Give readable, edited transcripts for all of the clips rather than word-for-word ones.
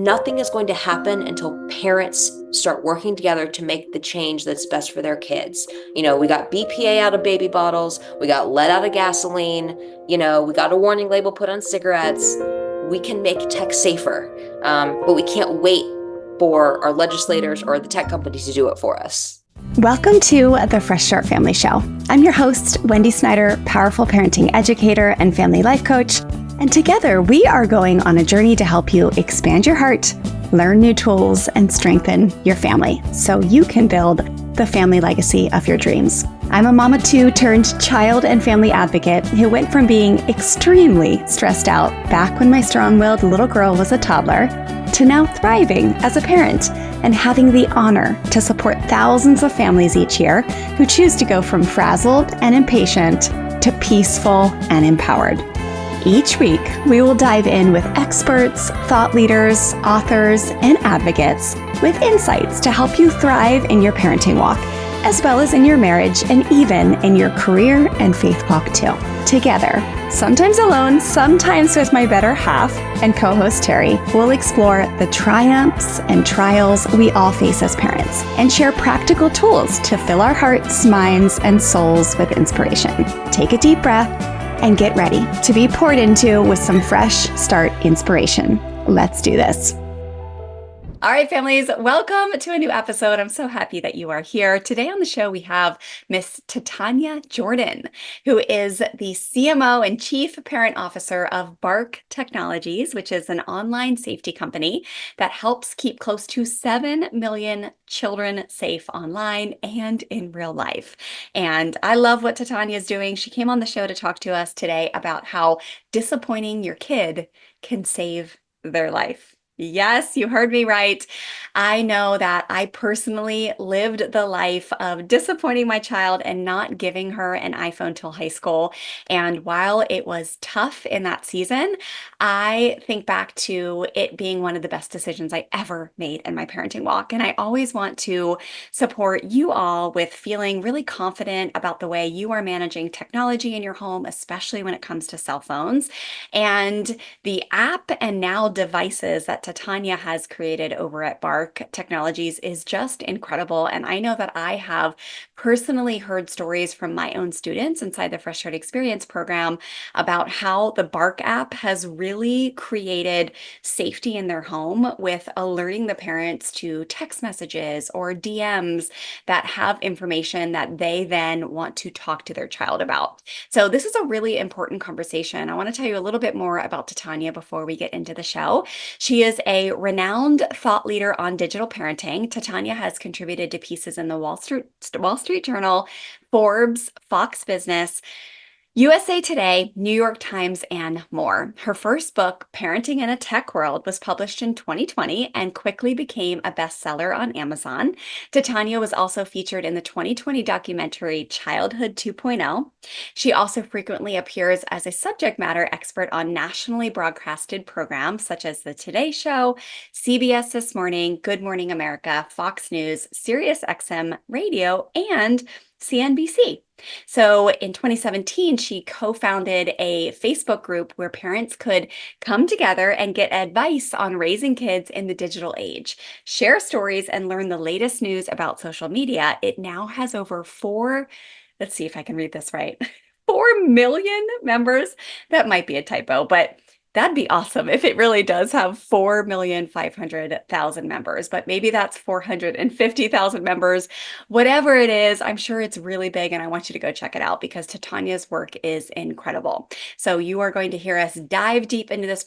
nothing is going to happen until parents start working together to make the change that's best for their kids. We got BPA out of baby bottles, we got lead out of gasoline, we got a warning label put on cigarettes. We can make tech safer, but we can't wait for our legislators or the tech companies to do it for us. Welcome to the Fresh Start Family Show. I'm your host, Wendy Snyder, powerful parenting educator and family life coach. And together we are going on a journey to help you expand your heart, learn new tools, and strengthen your family so you can build the family legacy of your dreams. I'm a mama too turned child and family advocate who went from being extremely stressed out back when my strong-willed little girl was a toddler to now thriving as a parent and having the honor to support thousands of families each year who choose to go from frazzled and impatient to peaceful and empowered. Each week, we will dive in with experts, thought leaders, authors, and advocates with insights to help you thrive in your parenting walk, as well as in your marriage and even in your career and faith walk too. Together, sometimes alone, sometimes with my better half and co-host Terry, we'll explore the triumphs and trials we all face as parents and share practical tools to fill our hearts, minds, and souls with inspiration. Take a deep breath and get ready to be poured into with some fresh start inspiration. Let's do this. All right, families, welcome to a new episode. I'm so happy that you are here. Today on the show, we have Miss Titania Jordan, who is the CMO and Chief Parent Officer of Bark Technologies, which is an online safety company that helps keep close to 7 million children safe online and in real life. And I love what Titania is doing. She came on the show to talk to us today about how disappointing your kid can save their life. Yes, you heard me right. I know that I personally lived the life of disappointing my child and not giving her an iPhone till high school. And while it was tough in that season, I think back to it being one of the best decisions I ever made in my parenting walk. And I always want to support you all with feeling really confident about the way you are managing technology in your home, especially when it comes to cell phones. And the app and now devices that Titania has created over at Bark Technologies is just incredible. And I know that I have personally heard stories from my own students inside the Fresh Start Experience program about how the Bark app has really created safety in their home with alerting the parents to text messages or DMs that have information that they then want to talk to their child about. So this is a really important conversation. I want to tell you a little bit more about Titania before we get into the show. She is a renowned thought leader on digital parenting. Titania has contributed to pieces in the Wall Street Journal, Forbes, Fox Business, USA Today, New York Times, and more. Her first book, Parenting in a Tech World, was published in 2020 and quickly became a bestseller on Amazon. Titania was also featured in the 2020 documentary Childhood 2.0. She also frequently appears as a subject matter expert on nationally broadcasted programs such as The Today Show, CBS This Morning, Good Morning America, Fox News, SiriusXM Radio, and CNBC. So in 2017, she co-founded a Facebook group where parents could come together and get advice on raising kids in the digital age, share stories, and learn the latest news about social media. It now has over let's see if I can read this right, 4 million members. That might be a typo, but that'd be awesome if it really does have 4,500,000 members, but maybe that's 450,000 members. Whatever it is, I'm sure it's really big, and I want you to go check it out because Titania's work is incredible. So you are going to hear us dive deep into this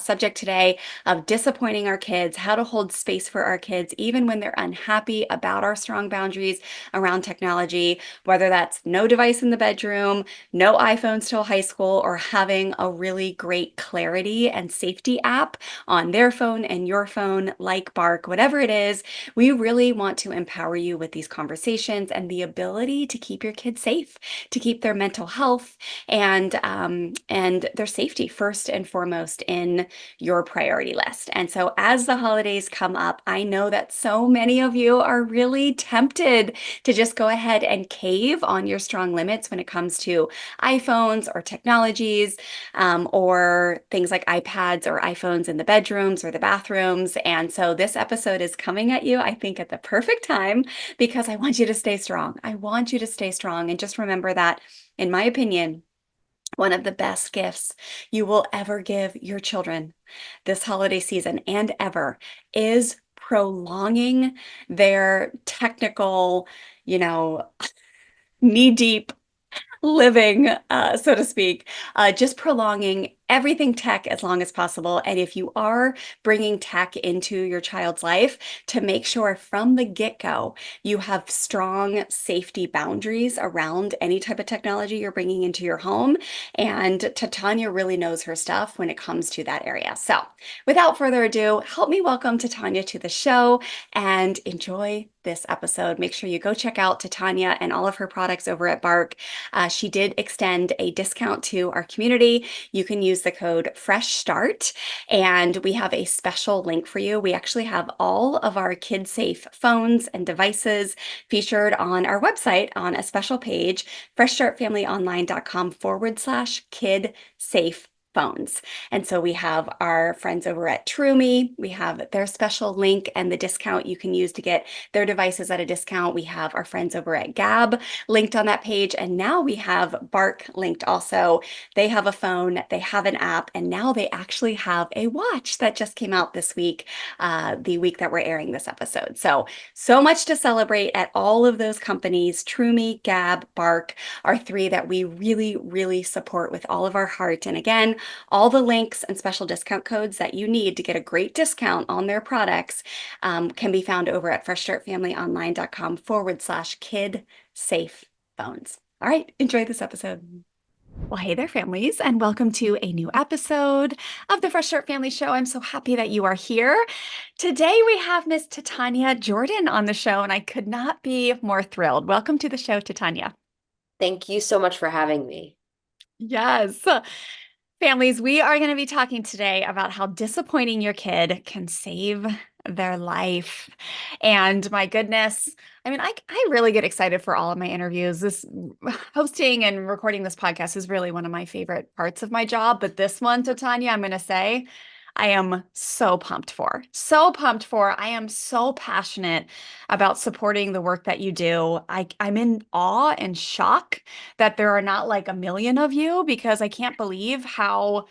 subject today of disappointing our kids, how to hold space for our kids, even when they're unhappy about our strong boundaries around technology, whether that's no device in the bedroom, no iPhones till high school, or having a really great clarity and safety app on their phone and your phone, like Bark, whatever it is. We really want to empower you with these conversations and the ability to keep your kids safe, to keep their mental health and their safety first and foremost in your priority list. And so as the holidays come up, I know that so many of you are really tempted to just go ahead and cave on your strong limits when it comes to iPhones or technologies, or for things like iPads or iPhones in the bedrooms or the bathrooms. And so this episode is coming at you, I think, at the perfect time because I want you to stay strong. I want you to stay strong. And just remember that, in my opinion, one of the best gifts you will ever give your children this holiday season and ever is prolonging their technical, you know, knee deep living, so to speak, just prolonging everything tech as long as possible. And if you are bringing tech into your child's life, to make sure from the get-go you have strong safety boundaries around any type of technology you're bringing into your home. And Titania really knows her stuff when it comes to that area. So without further ado, help me welcome Titania to the show and enjoy this episode. Make sure you go check out Titania and all of her products over at Bark. She did extend a discount to our community. You can use the code Fresh Start, and we have a special link for you. We actually have all of our kid-safe phones and devices featured on our website on a special page, freshstartfamilyonline.com/kid safe phones. And so we have our friends over at TrueMe. We have their special link and the discount you can use to get their devices at a discount. We have our friends over at Gab linked on that page. And now we have Bark linked also. They have a phone, they have an app, and now they actually have a watch that just came out this week, the week that we're airing this episode. So much to celebrate at all of those companies. TrueMe, Gab, Bark are three that we really, really support with all of our heart. And again, all the links and special discount codes that you need to get a great discount on their products can be found over at freshstartfamilyonline.com/kid safe phones. All right, enjoy this episode. Well, hey there, families, and welcome to a new episode of the Fresh Start Family Show. I'm so happy that you are here. Today, we have Miss Titania Jordan on the show, and I could not be more thrilled. Welcome to the show, Titania. Thank you so much for having me. Yes. Families, we are going to be talking today about how disappointing your kid can save their life. And my goodness, I mean, I really get excited for all of my interviews. This hosting and recording this podcast is really one of my favorite parts of my job. But this one, Titania, I'm going to say, I am so pumped for. So pumped for. I am so passionate about supporting the work that you do. I'm in awe and shock that there are not like a million of you because I can't believe how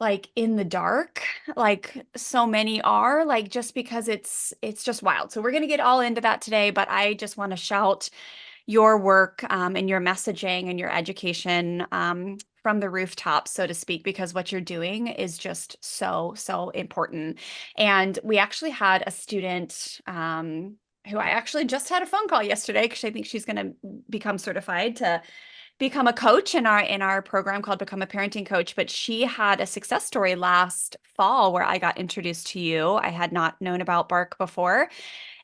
like in the dark like so many are, like just because it's just wild. So we're going to get all into that today, but I just want to shout your work and your messaging and your education from the rooftop, so to speak, because what you're doing is just so important. And we actually had a student who I actually just had a phone call yesterday because I think she's going to become certified to become a coach in our program called Become a Parenting Coach. But she had a success story last fall where I got introduced to you. I had not known about Bark before.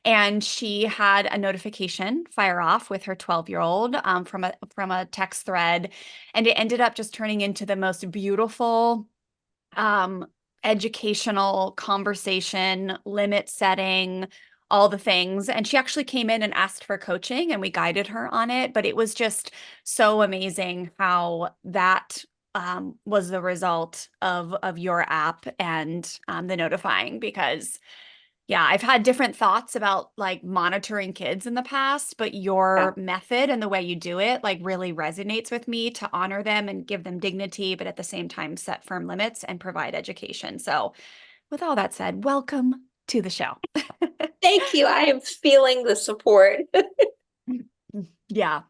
And she had a notification fire off with her 12-year-old from a text thread. And it ended up just turning into the most beautiful educational conversation, limit setting, all the things. And she actually came in and asked for coaching and we guided her on it. But it was just so amazing how that was the result of your app and the notifying, because yeah, I've had different thoughts about like monitoring kids in the past, but your method and the way you do it like really resonates with me, to honor them and give them dignity, but at the same time set firm limits and provide education. So with all that said, welcome to the show. Thank you. I am feeling the support. Yeah.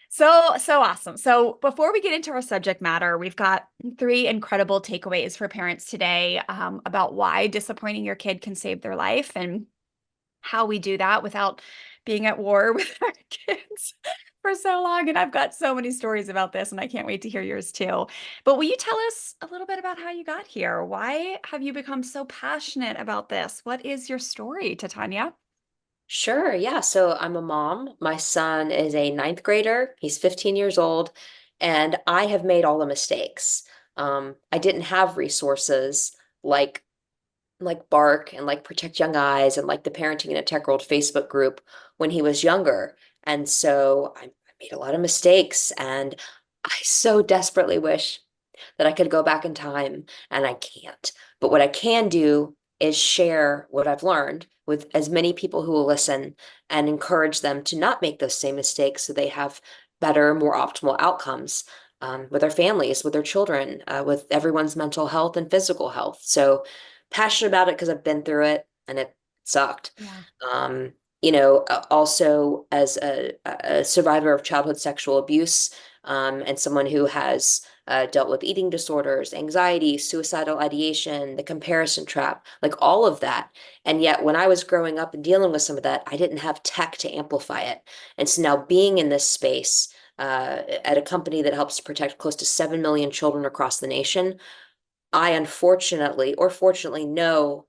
So awesome. So before we get into our subject matter, we've got three incredible takeaways for parents today about why disappointing your kid can save their life and how we do that without being at war with our kids for so long. And I've got so many stories about this and I can't wait to hear yours too. But will you tell us a little bit about how you got here? Why have you become so passionate about this? What is your story, Titania? Sure. Yeah. So I'm a mom. My son is a ninth grader. He's 15 years old, and I have made all the mistakes. I didn't have resources like Bark and like Protect Young Eyes and like the Parenting in a Tech World Facebook group when he was younger. And so I made a lot of mistakes, and I so desperately wish that I could go back in time, and I can't. But what I can do is share what I've learned with as many people who will listen and encourage them to not make those same mistakes so they have better, more optimal outcomes with their families, with their children, with everyone's mental health and physical health. So passionate about it because I've been through it and it sucked. Yeah. Um, also as a survivor of childhood sexual abuse, and someone who has dealt with eating disorders, anxiety, suicidal ideation, the comparison trap, like all of that. And yet, when I was growing up and dealing with some of that, I didn't have tech to amplify it. And so now being in this space at a company that helps to protect close to 7 million children across the nation, I unfortunately or fortunately know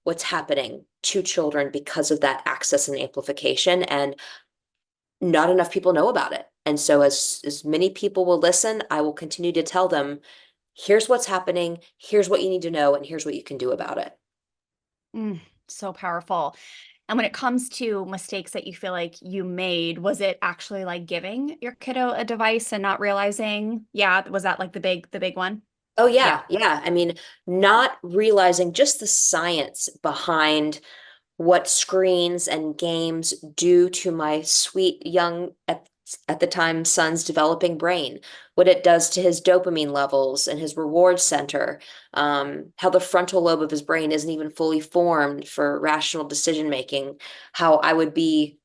what's happening to children because of that access and amplification. And not enough people know about it. And so as many people will listen, I will continue to tell them, here's what's happening, here's what you need to know, and here's what you can do about it. Mm, so powerful. And when it comes to mistakes that you feel like you made, was it actually like giving your kiddo a device and not realizing? Yeah, was that like the big one? Oh Yeah. yeah, yeah. I mean, not realizing just the science behind what screens and games do to my sweet young at the time son's developing brain, what it does to his dopamine levels and his reward center, how the frontal lobe of his brain isn't even fully formed for rational decision making, how I would be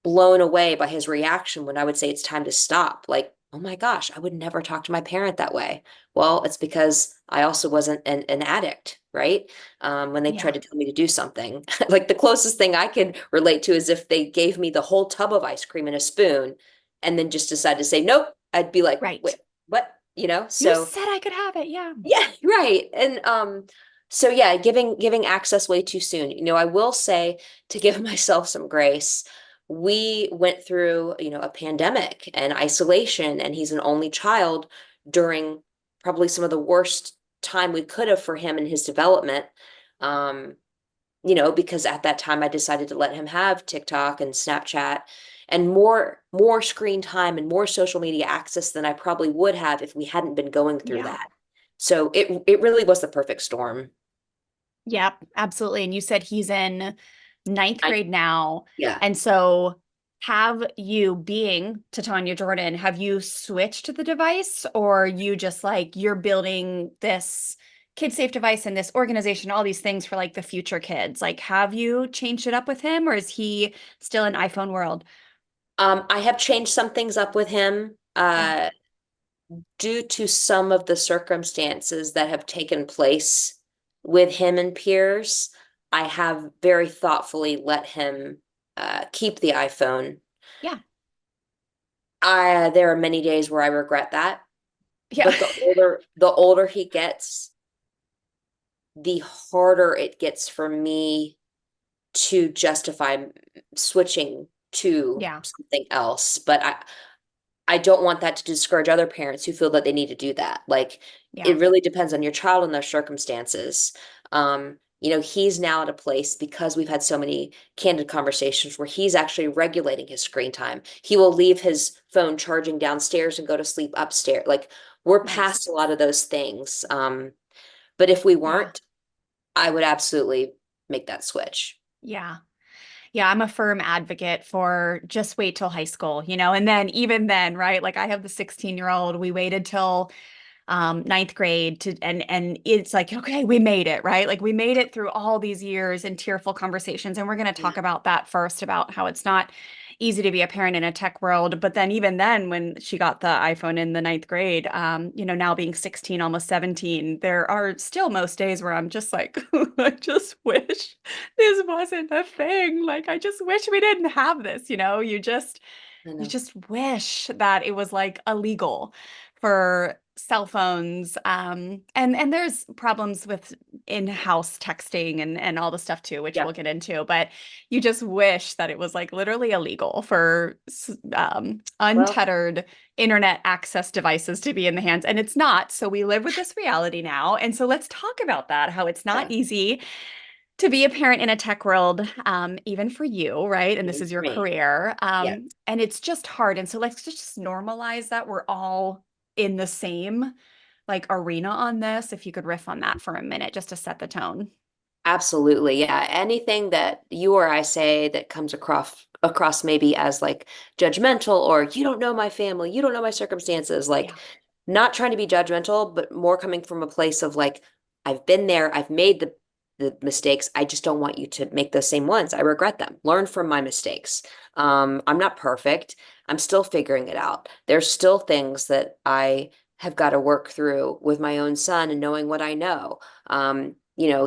blown away by his reaction when I would say it's time to stop. Like, oh my gosh, I would never talk to my parent that way. Well, it's because I also wasn't an addict, right? When they Yeah. tried to tell me to do something. Like the closest thing I could relate to is if they gave me the whole tub of ice cream in a spoon and then just decided to say, nope, I'd be like, wait, Right. what? You So said I could have it. Yeah. yeah, right. And so yeah, giving access way too soon. I will say, to give myself some grace, we went through, a pandemic and isolation, and he's an only child during probably some of the worst time we could have for him in his development. Um, because at that time I decided to let him have TikTok and Snapchat and more screen time and more social media access than I probably would have if we hadn't been going through Yeah. that. So it really was the perfect storm. Yep, absolutely. And you said he's in ninth I grade now. Yeah. And so have you being Titania Jordan, have you switched to the device or you just like you're building this kid safe device and this organization, all these things for like the future kids? Like, have you changed it up with him or is he still in iPhone world? I have changed some things up with him Yeah. due to some of the circumstances that have taken place with him and peers. I have very thoughtfully let him keep the iPhone. Yeah. There are many days where I regret that, Yeah. but the older he gets, the harder it gets for me to justify switching to Yeah. something else. But I don't want that to discourage other parents who feel that they need to do that. Like Yeah. it really depends on your child and their circumstances. He's now at a place because we've had so many candid conversations where he's actually regulating his screen time. He will leave his phone charging downstairs and go to sleep upstairs. Like we're past Nice. a lot of those things. But if we Yeah. weren't, I would absolutely make that switch. Yeah. Yeah, I'm a firm advocate for just wait till high school, and then even then, right? Like I have the 16-year-old, we waited till ninth grade to and it's like, okay, we made it, right? Like we made it through all these years and tearful conversations. And we're going to Yeah. talk about that first, about how it's not easy to be a parent in a tech world. But then even then, when she got the iPhone in the ninth grade, now being 16, almost 17, there are still most days where I'm just like, I just wish this wasn't a thing. Like I just wish we didn't have this, I you know. just wish that it was like illegal for cell phones. And there's problems with in-house texting and all the stuff too, which Yeah. we'll get into. But you just wish that it was like literally illegal for Well, untethered internet access devices to be in the hands. And it's not. So we live with this reality now. And so let's talk about that, how it's not yeah. easy to be a parent in a tech world, even for you, right? And this Even is for your me. career. Yeah. And it's just hard. And so let's just normalize that we're all in the same. like arena on this, if you could riff on that for a minute just to set the tone. Absolutely. Yeah. Anything that you or I say that comes across maybe as like judgmental or you don't know my family, you don't know my circumstances, like Yeah. not trying to be judgmental, but more coming from a place of like, I've been there, I've made the mistakes. I just don't want you to make those same ones. I regret them. Learn from my mistakes. I'm not perfect. I'm still figuring it out. There's still things that I have got to work through with my own son and knowing what I know.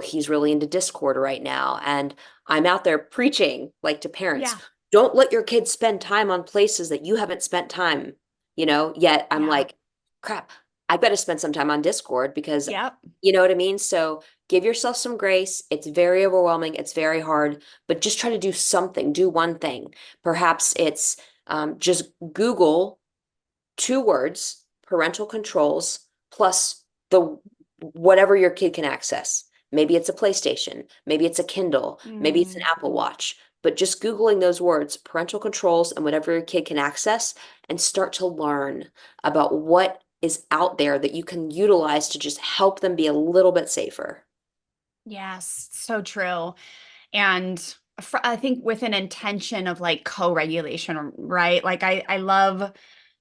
He's really into Discord right now, and I'm out there preaching like to parents, Yeah. don't let your kids spend time on places that you haven't spent time, yet I'm Yeah. like, crap, I better spend some time on Discord because Yep. you know what I mean? So give yourself some grace. It's very overwhelming. It's very hard, but just try to do something, do one thing. Perhaps it's just Google 2 words, parental controls, plus the whatever your kid can access. Maybe it's a PlayStation, maybe it's a Kindle, maybe it's an Mm, Apple Watch. But just Googling those words, parental controls, and whatever your kid can access, and start to learn about what is out there that you can utilize to just help them be a little bit safer. yes, so true. And I think with an intention of like co-regulation, right? Like I love,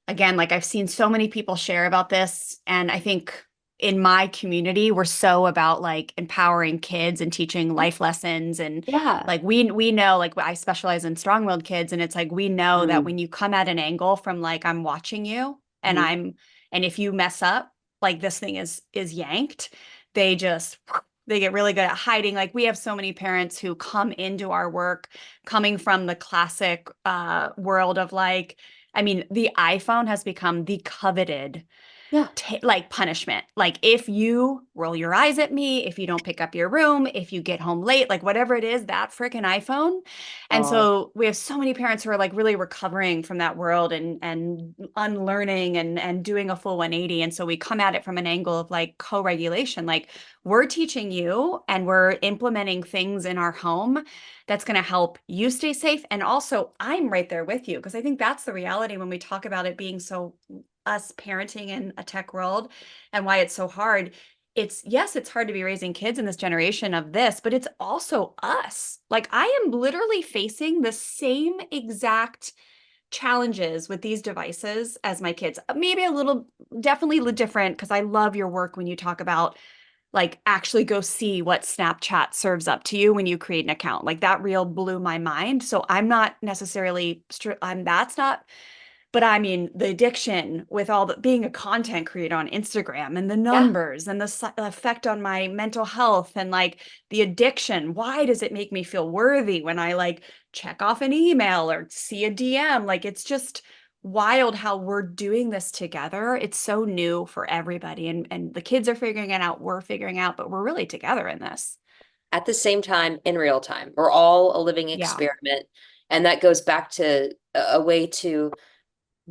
again, like I've seen so many people share about this, and I think in my community we're so about like empowering kids and teaching life lessons. And Yeah. like we know, like I specialize in strong-willed kids, and it's like we know that Mm. when you come at an angle from like I'm watching you and Mhm. and if you mess up, like this thing is yanked, they just they get really good at hiding. Like we have so many parents who come into our work coming from the classic world of like, I mean, the iPhone has become the coveted Yeah. like punishment. Like if you roll your eyes at me, if you don't pick up your room, if you get home late, like whatever it is, that freaking iPhone. And Oh, so we have so many parents who are like really recovering from that world and unlearning and doing a full 180. And so we come at it from an angle of like co-regulation. Like we're teaching you and we're implementing things in our home that's going to help you stay safe. And also I'm right there with you because I think that's the reality when we talk about it being so us parenting in a tech world and why it's so hard. It's yes, it's hard to be raising kids in this generation of this, but it's also us. Like I am literally facing the same exact challenges with these devices as my kids. Maybe a little definitely different because I love your work when you talk about like actually go see what Snapchat serves up to you when you create an account. Like that reel blew my mind. So I'm not necessarily I'm that's not, but I mean, the addiction with all the being a content creator on Instagram and the yeah. numbers and the effect on my mental health and like the addiction. Why does it make me feel worthy when I like check off an email or see a DM? Like it's just wild how we're doing this together. It's so new for everybody. And the kids are figuring it out, we're figuring out, but we're really together in this. At the same time, in real time. We're all a living Yeah. experiment. And that goes back to a way to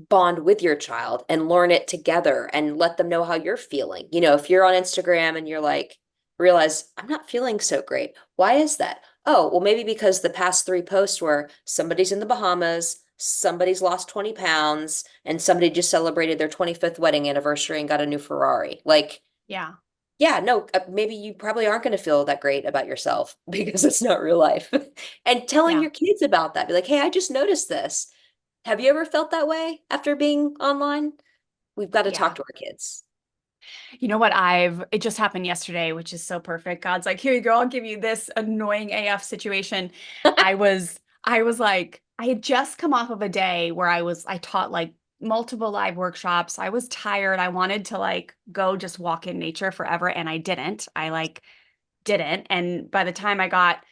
bond with your child and learn it together and let them know how you're feeling. If you're on Instagram and you're like, realize I'm not feeling so great. Why is that? Oh, well, maybe because the past 3 posts were somebody's in the Bahamas, somebody's lost 20 pounds, and somebody just celebrated their 25th wedding anniversary and got a new Ferrari. Like, Yeah. yeah, no, maybe you probably aren't going to feel that great about yourself because it's not real life. And telling Yeah. your kids about that, be like, hey, I just noticed this. Have you ever felt that way after being online? We've got to talk Yeah. to our kids. You know what? It just happened yesterday, which is so perfect. God's like, here you go. I'll give you this annoying AF situation. I was like, I had just come off of a day where I taught like multiple live workshops. I was tired. I wanted to like go just walk in nature forever. And I didn't. I like didn't. And by the time I got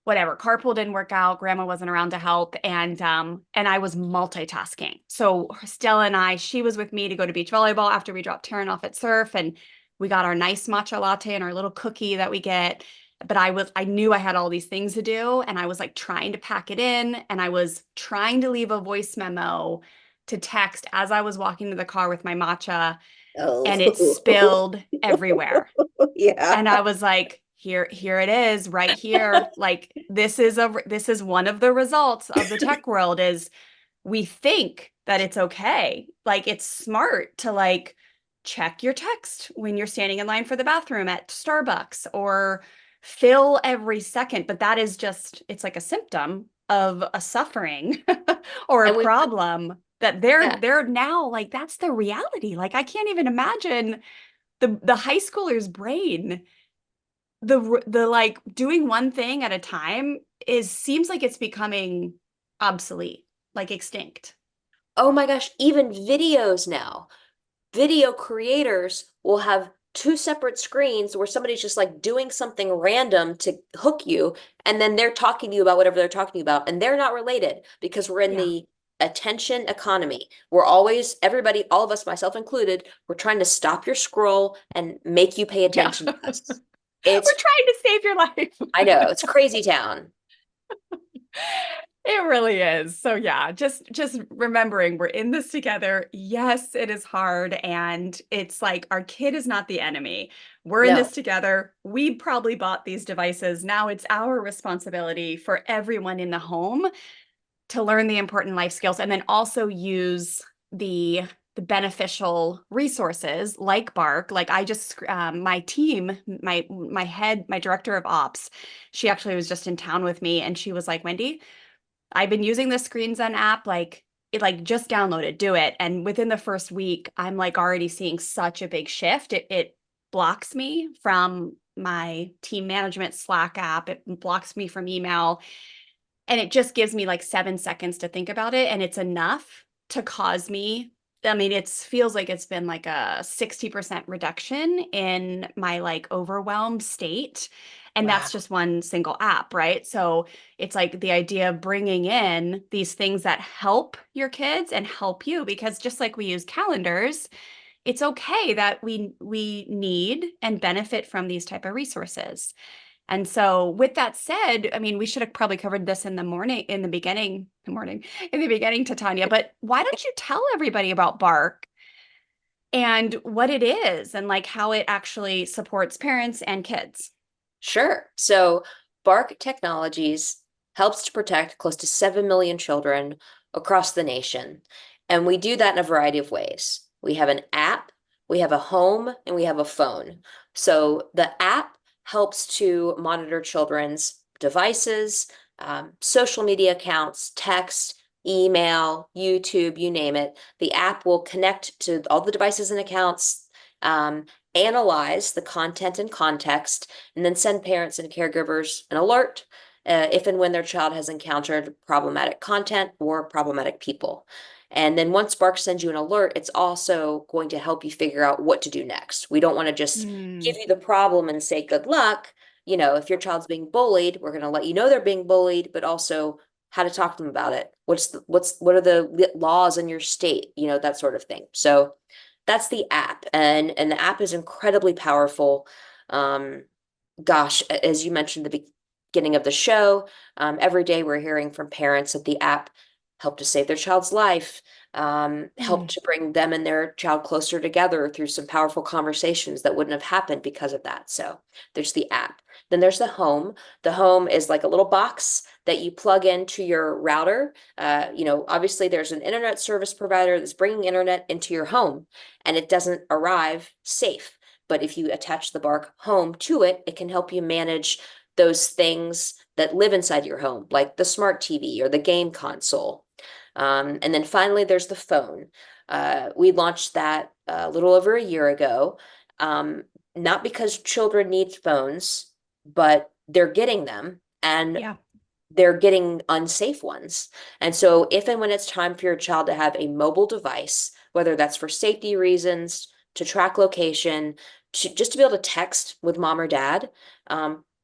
whatever, carpool didn't work out, grandma wasn't around to help, and I was multitasking. So Stella and she was with me to go to beach volleyball after we dropped Taryn off at surf, and we got our nice matcha latte and our little cookie that we get. But I knew I had all these things to do, and I was like trying to pack it in, and I was trying to leave a voice memo to text as I was walking to the car with my matcha, and it Oh, spilled everywhere. yeah. And I was like, here it is right here. Like this is one of the results of the tech world is we think that it's okay. Like it's smart to like check your text when you're standing in line for the bathroom at Starbucks, or fill every second. But that is just, it's like a symptom of a suffering or a And we, problem that yeah. they're now like, that's the reality. Like, I can't even imagine the high schooler's brain, the like doing one thing at a time is seems like it's becoming obsolete, like extinct. Oh my gosh, even videos now. Video creators will have two separate screens where somebody's just like doing something random to hook you, and then they're talking to you about whatever they're talking about, and they're not related because we're in Yeah. the attention economy. We're always, everybody, all of us, myself included, we're trying to stop your scroll and make you pay Yeah. attention to us. We're It's, trying to save your life. I know, it's crazy town. It really is. So yeah, just remembering we're in this together. Yes, it is hard, and it's like our kid is not the enemy. We're in this No, together. We probably bought these devices. Now it's our responsibility for everyone in the home to learn the important life skills, and then also use the beneficial resources like Bark. Like I just my team, my director of ops, she actually was just in town with me, and she was like, Wendy, I've been using the Screen Zen app, like it, like just download it, do it. And within the first week, I'm like already seeing such a big shift. It blocks me from my team management Slack app. It blocks me from email. And it just gives me like 7 seconds to think about it. And it's enough to cause me. I mean, it feels like it's been like a 60% reduction in my like overwhelmed state. And wow. that's just one single app, right? So it's like the idea of bringing in these things that help your kids and help you, because just like we use calendars, it's okay that we need and benefit from these type of resources. And so, with that said, I mean, we should have probably covered this in the morning, in the beginning, Titania. But why don't you tell everybody about Bark and what it is, and like how it actually supports parents and kids? Sure. So Bark Technologies helps to protect close to 7 million children across the nation. And we do that in a variety of ways. We have an app, we have a home, and we have a phone. So the app helps to monitor children's devices, social media accounts, text, email, YouTube, you name it. The app will connect to all the devices and accounts, um, analyze the content and context, and then send parents and caregivers an alert if and when their child has encountered problematic content or problematic people. And then once Bark sends you an alert, it's also going to help you figure out what to do next. We don't want to just give Mm, you the problem and say, good luck. You know, if your child's being bullied, we're going to let you know they're being bullied, but also how to talk to them about it. What are the laws in your state? You know, that sort of thing. So that's the app, and the app is incredibly powerful. Um, Gosh, as you mentioned at the beginning of the show, every day we're hearing from parents that the app helped to save their child's life, helped mm, to bring them and their child closer together through some powerful conversations that wouldn't have happened because of that. So there's the app. Then there's the home. The home is like a little box that you plug into your router. Obviously there's an internet service provider that's bringing internet into your home, and it doesn't arrive safe. But if you attach the Bark Home to it, it can help you manage those things that live inside your home, like the smart TV or the game console. And then finally, there's the phone. We launched that a little over a year ago, um, not because children need phones, but they're getting them, and yeah. they're getting unsafe ones. And so, if and when it's time for your child to have a mobile device, whether that's for safety reasons, to track location, just to be able to text with mom or dad,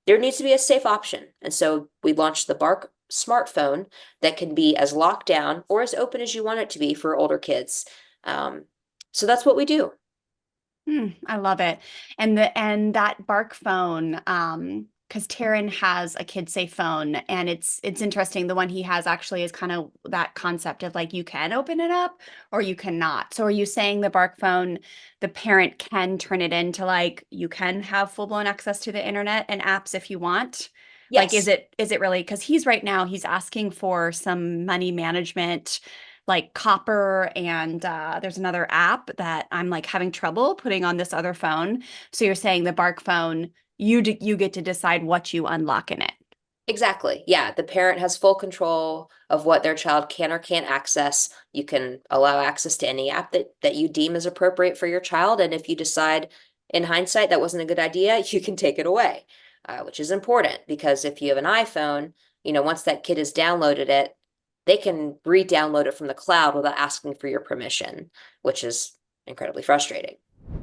there needs to be a safe option. And so, we launched the Bark smartphone that can be as locked down or as open as you want it to be for older kids. Um, so, that's what we do. I love it. And that Bark phone, because Taryn has a kid safe phone, and it's interesting. The one he has actually is kind of that concept of like you can open it up or you cannot. So are you saying the Bark phone, the parent can turn it into like you can have full-blown access to the internet and apps if you want? Like Yes. is it really, because he's right now he's asking for some money management, like copper, and there's another app that I'm like having trouble putting on this other phone. So you're saying the Bark phone, you get to decide what you unlock in it. Exactly. Yeah, the parent has full control of what their child can or can't access. You can allow access to any app that you deem is appropriate for your child. And if you decide in hindsight that wasn't a good idea, you can take it away, which is important because if you have an iPhone, once that kid has downloaded it, they can re-download it from the cloud without asking for your permission, which is incredibly frustrating.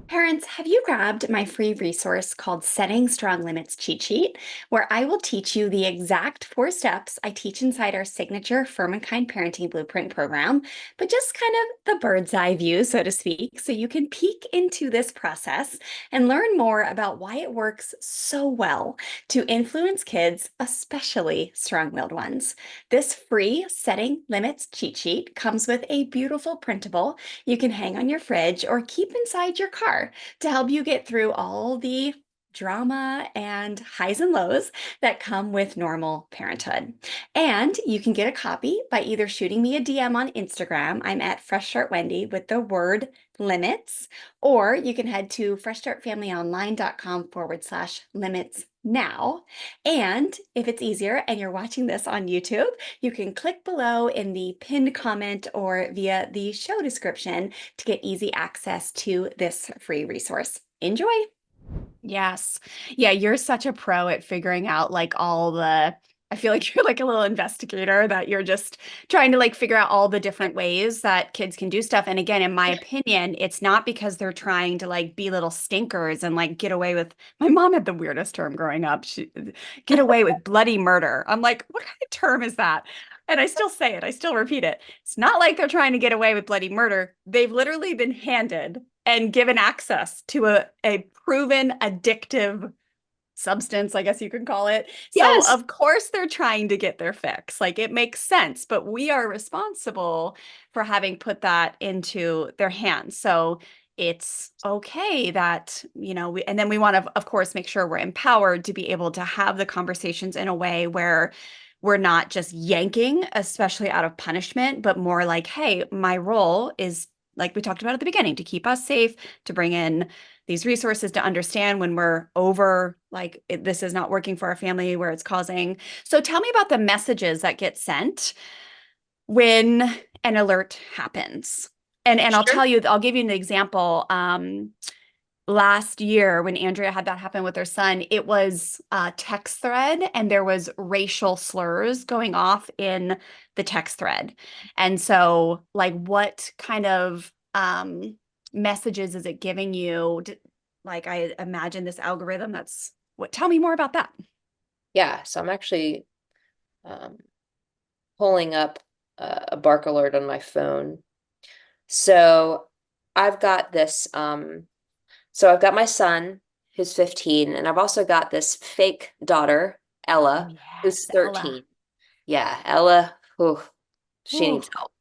Parents, have you grabbed my free resource called Setting Strong Limits Cheat Sheet, where I will teach you the exact 4 steps I teach inside our signature Firm and Kind Parenting Blueprint program, but just kind of the bird's eye view, so to speak, so you can peek into this process and learn more about why it works so well to influence kids, especially strong-willed ones. This free Setting Limits Cheat Sheet comes with a beautiful printable you can hang on your fridge or keep inside your car to help you get through all the drama and highs and lows that come with normal parenthood. And you can get a copy by either shooting me a DM on Instagram. I'm at Fresh Start Wendy with the word limits, or you can head to freshstartfamilyonline.com/limits now. And if it's easier and you're watching this on YouTube, you can click below in the pinned comment or via the show description to get easy access to this free resource. Enjoy. Yes. Yeah, you're such a pro at figuring out like all the I feel like you're like a little investigator that you're just trying to like figure out all the different ways that kids can do stuff. And again, in my opinion, it's not because they're trying to like be little stinkers and like get away with my mom had the weirdest term growing up. She get away with bloody murder. I'm like, what kind of term is that? And I still say it, I still repeat it. It's not like they're trying to get away with bloody murder. They've literally been handed and given access to a proven addictive substance, I guess you could call it. So, Yes. of course, they're trying to get their fix. Like it makes sense, but we are responsible for having put that into their hands. So, it's okay that, and then we want to, of course, make sure we're empowered to be able to have the conversations in a way where we're not just yanking, especially out of punishment, but more like, hey, my role is like we talked about at the beginning, to keep us safe, to bring in these resources, to understand when we're over, like this is not working for our family, where it's causing. So tell me about the messages that get sent when an alert happens. And I'll Sure. tell you, I'll give you an example. Last year when Andrea had that happen with her son, it was a text thread and there was racial slurs going off in the text thread. And so like what kind of messages is it giving you? Like I imagine this algorithm that's what, tell me more about that. Yeah. So I'm actually um, pulling up a bark alert on my phone. So I've got this. So I've got my son who's 15, and I've also got this fake daughter, Oh Ella, who's yes, Ella. 13. Yeah, Ella, whew, she Oh, needs help.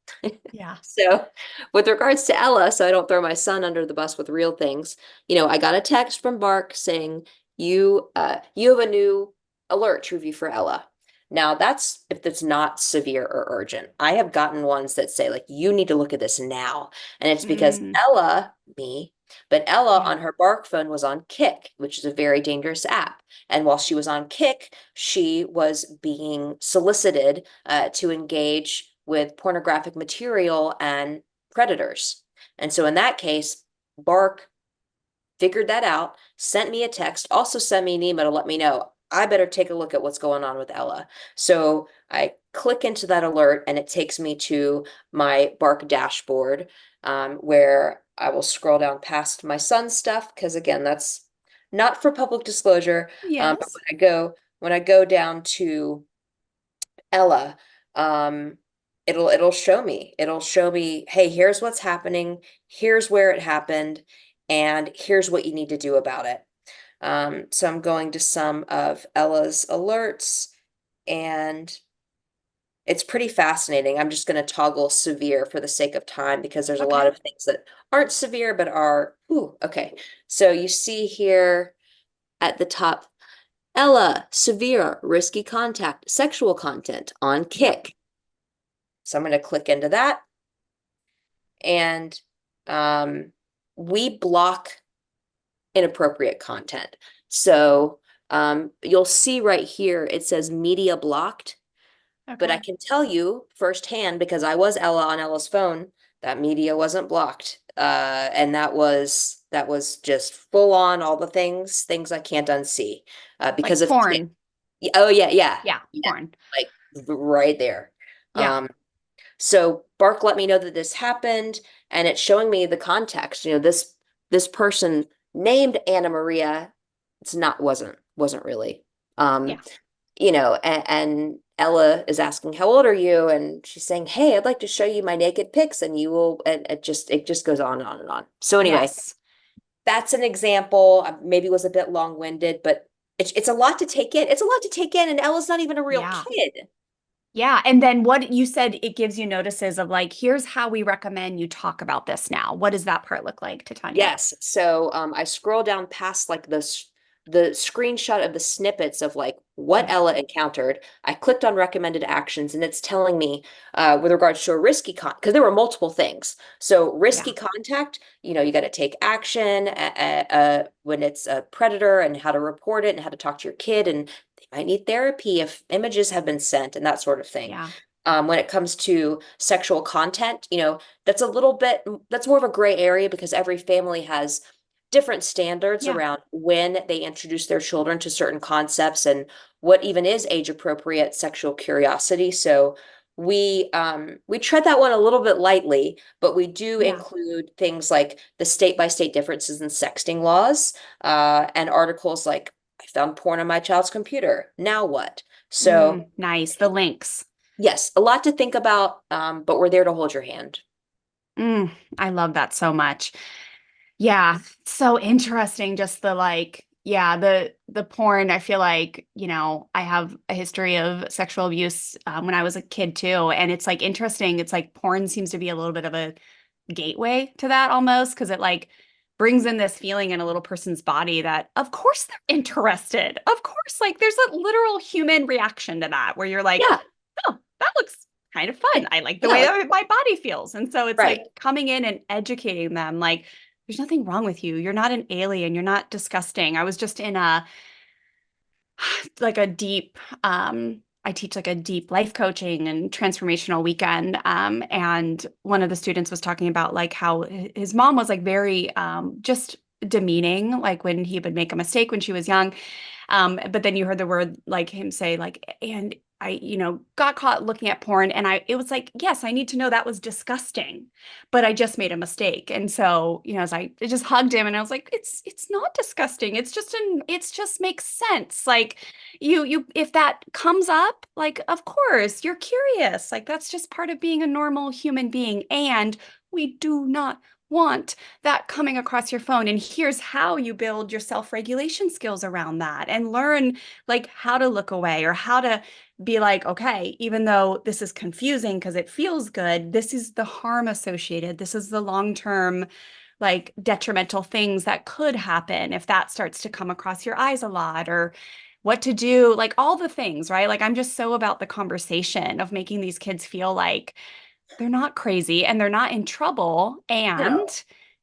yeah. So, with regards to Ella, so I don't throw my son under the bus with real things, I got a text from Bark saying you have a new alert to review for Ella. Now, that's if it's not severe or urgent. I have gotten ones that say like you need to look at this now, and it's because Mm, Ella, me, but Ella yeah. on her Bark phone was on Kick, which is a very dangerous app. And while she was on Kick, she was being solicited to engage with pornographic material and predators. And so in that case, Bark figured that out, sent me a text, also sent me an email to let me know I better take a look at what's going on with Ella. So I click into that alert and it takes me to my Bark dashboard, where I will scroll down past my son's stuff because again, that's not for public disclosure. But Yes. when I go down to Ella, um, it'll show me. It'll show me, hey, here's what's happening, here's where it happened, and here's what you need to do about it. So I'm going to some of Ella's alerts, and it's pretty fascinating. I'm just going to toggle severe for the sake of time because there's a lot Okay. of things that aren't severe but are, ooh, okay. So you see here at the top, Ella, severe, risky contact, sexual content on Yep. Kick. So I'm going to click into that. and um, we block inappropriate content. So you'll see right here, it says media blocked, but I Okay. can tell you firsthand because I was Ella on Ella's phone, that media wasn't blocked. And that was just full on all the things I can't unsee. Because Like of porn. oh yeah, yeah, Yeah, yeah, porn. like right there. Yeah. Um, so Bark let me know that this happened, and it's showing me the context. This person named Anna Maria, it's not wasn't really. Um, Yeah. and Ella is asking, "How old are you?" And she's saying, "Hey, I'd like to show you my naked pics," and you will, and it just goes on and on and on. So anyway, Yes. that's an example. Maybe was a bit long-winded, but it's a lot to take in. It's a lot to take in, and Ella's not even a real Yeah. kid. Yeah. And then what you said, it gives you notices of like, here's how we recommend you talk about this now. What does that part look like, Titania? Yes. So I scroll down past like the screenshot of the snippets of like what Yeah. Ella encountered. I clicked on recommended actions, and it's telling me with regards to a risky because there were multiple things. So risky Yeah. contact, you got to take action when it's a predator, and how to report it, and how to talk to your kid, and they might need therapy if images have been sent and that sort of thing. Yeah. When it comes to sexual content, that's a little bit, that's more of a gray area because every family has different standards Yeah. around when they introduce their children to certain concepts and what even is age appropriate sexual curiosity. So we tread that one a little bit lightly, but we do Yeah. include things like the state by state differences in sexting laws, and articles like I found porn on my child's computer. Now what? So Nice. The links. yes, a lot to think about, but we're there to hold your hand. Mm, I love that so much. Yeah, so interesting. Just the like, yeah, the porn. I feel like, I have a history of sexual abuse when I was a kid too, and it's like interesting. It's like porn seems to be a little bit of a gateway to that almost because it like brings in this feeling in a little person's body that of course they're interested. Of course, like there's a literal human reaction to that where you're like, Yeah, oh, that looks kind of fun. I like the yeah, way like that my body feels. And so it's right. like coming in and educating them like there's nothing wrong with you. You're not an alien. You're not disgusting. I was just in a like a deep I teach like a deep life coaching and transformational weekend. And one of the students was talking about like how his mom was like very just demeaning, like when he would make a mistake when she was young. But then you heard the word like him say like, and I, got caught looking at porn and it was like, yes, I need to know that was disgusting, but I just made a mistake. And so, as I just hugged him and I was like, it's not disgusting. It's just makes sense. Like if that comes up, like, of course you're curious. Like that's just part of being a normal human being. And we do not want that coming across your phone. And here's how you build your self-regulation skills around that and learn like how to look away or how to be like, okay, even though this is confusing because it feels good, this is the harm associated. This is the long-term like detrimental things that could happen if that starts to come across your eyes a lot or what to do, like all the things, right? Like I'm just so about the conversation of making these kids feel like they're not crazy and they're not in trouble. And No,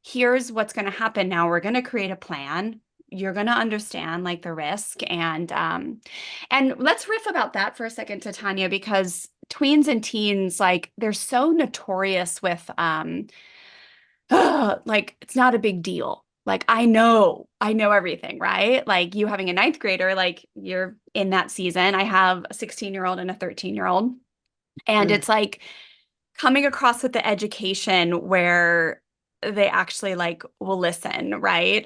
here's what's going to happen now. We're going to create a plan. You're going to understand like the risk and let's riff about that for a second, Titania, because tweens and teens like they're so notorious with like it's not a big deal. Like I know everything, right? Like you having a ninth grader, like you're in that season. I have a 16-year-old and a 13-year-old. And mm, it's like coming across with the education where they actually like will listen, right?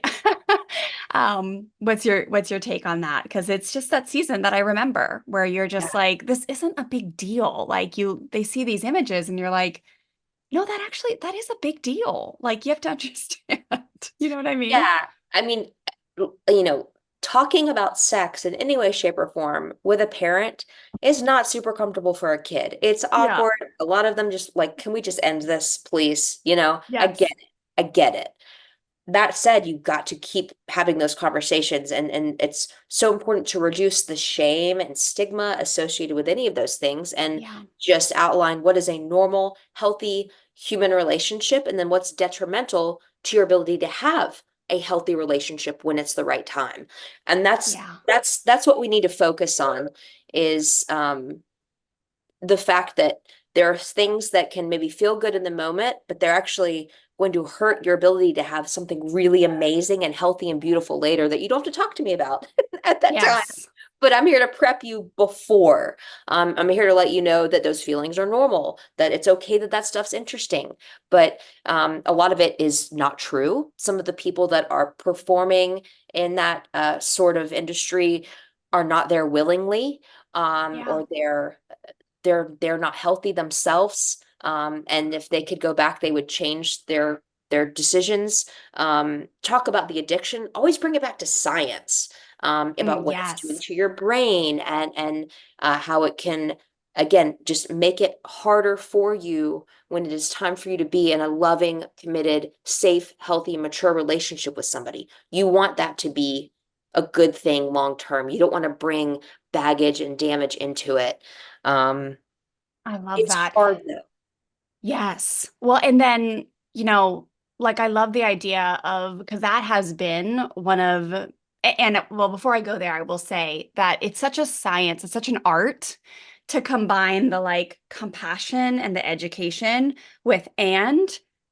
What's your take on that? Because it's just that season that I remember where you're yeah, just like, this isn't a big deal. Like they see these images and you're like, no, that is a big deal. Like you have to understand. You know what I mean? yeah. I mean, you know, talking about sex in any way, shape, or form with a parent is not super comfortable for a kid. It's Yeah. awkward. A lot of them just like, can we just end this, please? I get Yes. it. I get it. that said, you've got to keep having those conversations, and it's so important to reduce the shame and stigma associated with any of those things and Yeah. just outline what is a normal, healthy human relationship and then what's detrimental to your ability to have a healthy relationship when it's the right time. And Yeah. that's what we need to focus on is the fact that there are things that can maybe feel good in the moment, but they're actually going to hurt your ability to have something really amazing and healthy and beautiful later that you don't have to talk to me about at that time. Yes. But I'm here to prep you before. I'm here to let you know that those feelings are normal, that it's okay that that stuff's interesting. But a lot of it is not true. Some of the people that are performing in that sort of industry are not there willingly, Yeah. or they're not healthy themselves. And if they could go back, they would change their decisions. Talk about the addiction. Always bring it back to science, about what it's doing Yes. to your brain and how it can again just make it harder for you when it is time for you to be in a loving, committed, safe, healthy, mature relationship with somebody. You want that to be a good thing long term. You don't want to bring baggage and damage into it. Um, I love it's that. hard though. Yes. Well, and then, like I love the idea of, because that has been one of, and well, before I go there, I will say that it's such a science, it's such an art to combine the like compassion and the education with, and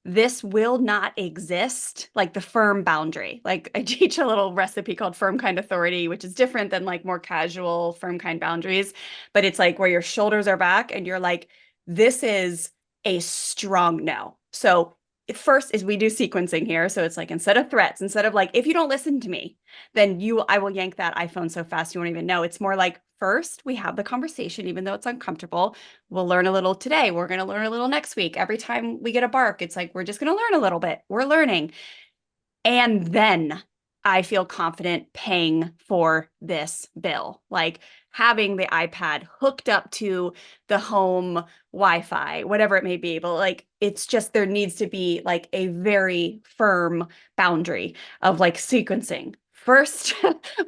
this will not exist, like the firm boundary. Like I teach a little recipe called firm kind authority, which is different than like more casual firm kind boundaries, but it's like where your shoulders are back and you're like, this is a strong no. So first is we do sequencing here. So it's like instead of threats, instead of like, if you don't listen to me, then I will yank that iPhone so fast you won't even know. It's more like first we have the conversation, even though it's uncomfortable. We'll learn a little today. We're going to learn a little next week. Every time we get a bark, it's like, we're just going to learn a little bit. We're learning. And then I feel confident paying for this bill. Like having the iPad hooked up to the home Wi-Fi, whatever it may be. But like, it's just, there needs to be like a very firm boundary of like sequencing. First,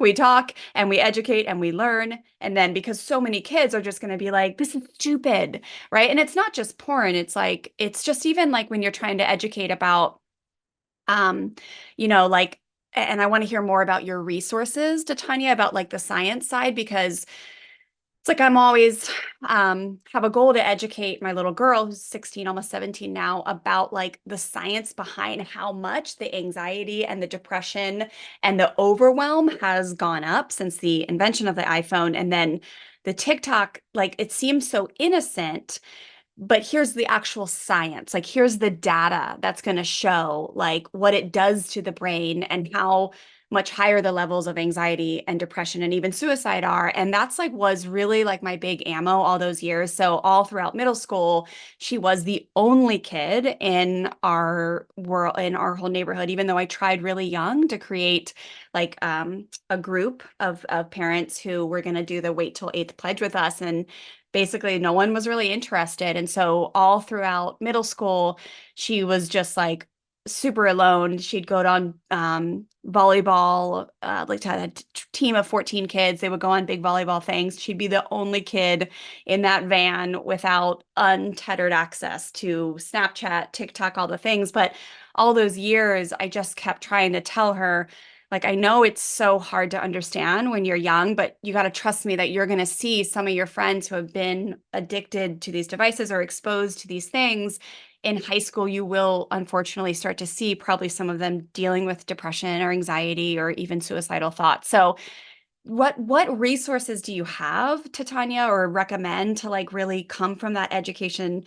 we talk and we educate and we learn. And then because so many kids are just going to be like, this is stupid, right? And it's not just porn. It's like, it's just even like when you're trying to educate about um, like, and I want to hear more about your resources, Titania, about like the science side, because it's like I'm always have a goal to educate my little girl who's 16, almost 17 now, about like the science behind how much the anxiety and the depression and the overwhelm has gone up since the invention of the iPhone. And then the TikTok, like it seems so innocent, but here's the actual science. Like here's the data that's going to show like what it does to the brain and how much higher the levels of anxiety and depression and even suicide are. And that's like was really like my big ammo all those years. So all throughout middle school, she was the only kid in our world, in our whole neighborhood, even though I tried really young to create like a group of parents who were going to do the wait till eighth pledge with us. And basically no one was really interested. And so all throughout middle school, she was just like super alone. She'd go on volleyball, like to a team of 14 kids. They would go on big volleyball things. She'd be the only kid in that van without untethered access to Snapchat, TikTok, all the things. But all those years, I just kept trying to tell her, like, I know it's so hard to understand when you're young, but you got to trust me that you're going to see some of your friends who have been addicted to these devices or exposed to these things. In high school, you will unfortunately start to see probably some of them dealing with depression or anxiety or even suicidal thoughts. So, what resources do you have, Titania, or recommend to like really come from that education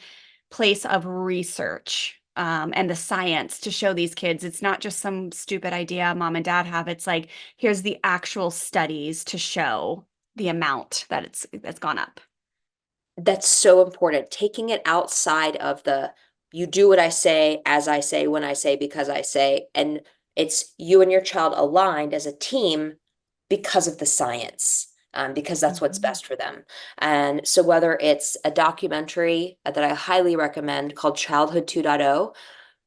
place of research and the science to show these kids it's not just some stupid idea mom and dad have. It's like here's the actual studies to show the amount that that's gone up. That's so important. Taking it outside of the you do what I say, as I say, when I say, because I say, and it's you and your child aligned as a team because of the science, because that's what's Mhm. best for them. And so whether it's a documentary that I highly recommend called Childhood 2.0,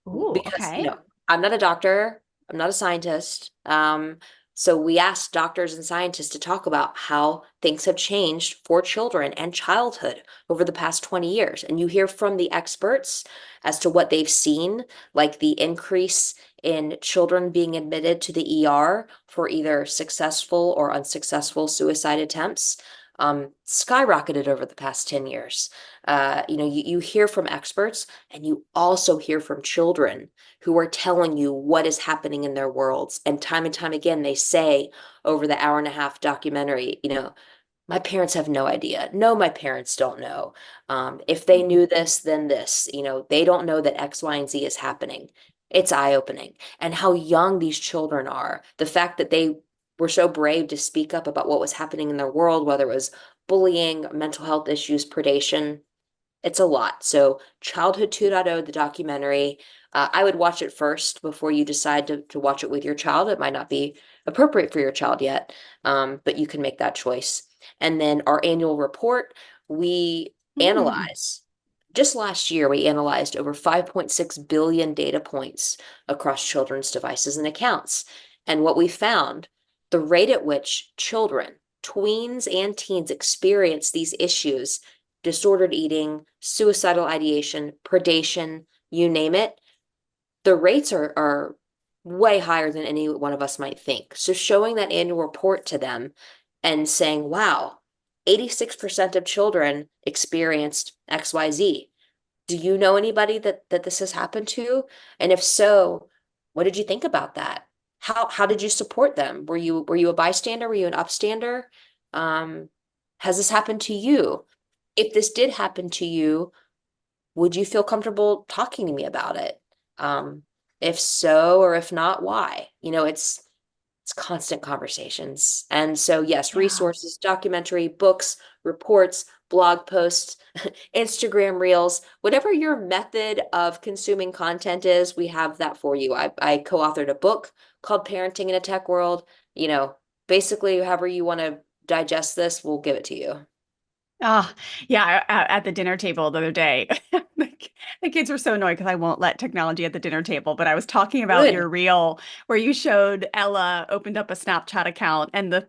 Ooh, because, okay. I'm not a doctor. I'm not a scientist. So we asked doctors and scientists to talk about how things have changed for children and childhood over the past 20 years. And you hear from the experts as to what they've seen, like the increase in children being admitted to the ER for either successful or unsuccessful suicide attempts. Skyrocketed over the past 10 years. You hear from experts and you also hear from children who are telling you what is happening in their worlds. And time again, they say over the hour and a half documentary, my parents have no idea. No, my parents don't know. If they knew this, then this. They don't know that X, Y, and Z is happening. It's eye-opening. And how young these children are. The fact that they were so brave to speak up about what was happening in their world, whether it was bullying, mental health issues, predation, it's a lot. So Childhood 2.0, the documentary, I would watch it first before you decide to watch it with your child. It might not be appropriate for your child yet, but you can make that choice. And then our annual report, we Hmm. analyze. Just last year, we analyzed over 5.6 billion data points across children's devices and accounts. And what we found, the rate at which children, tweens and teens experience these issues, disordered eating, suicidal ideation, predation, you name it, the rates are way higher than any one of us might think. So showing that annual report to them and saying, wow, 86% of children experienced XYZ. Do you know anybody that this has happened to? And if so, what did you think about that? How did you support them? Were you a bystander? Were you an upstander? Um, has this happened to you? If this did happen to you, would you feel comfortable talking to me about it? Um, if so, or if not, why? It's constant conversations. And so, yes, Yeah. resources, documentary, books, reports, blog posts, Instagram reels, whatever your method of consuming content is, we have that for you. I co-authored a book called Parenting in a Tech World. You know, Basically, however you want to digest this, we'll give it to you. Oh, yeah. At the dinner table the other day, the kids were so annoyed because I won't let technology at the dinner table. But I was talking about Good. your reel where you showed Ella opened up a Snapchat account and the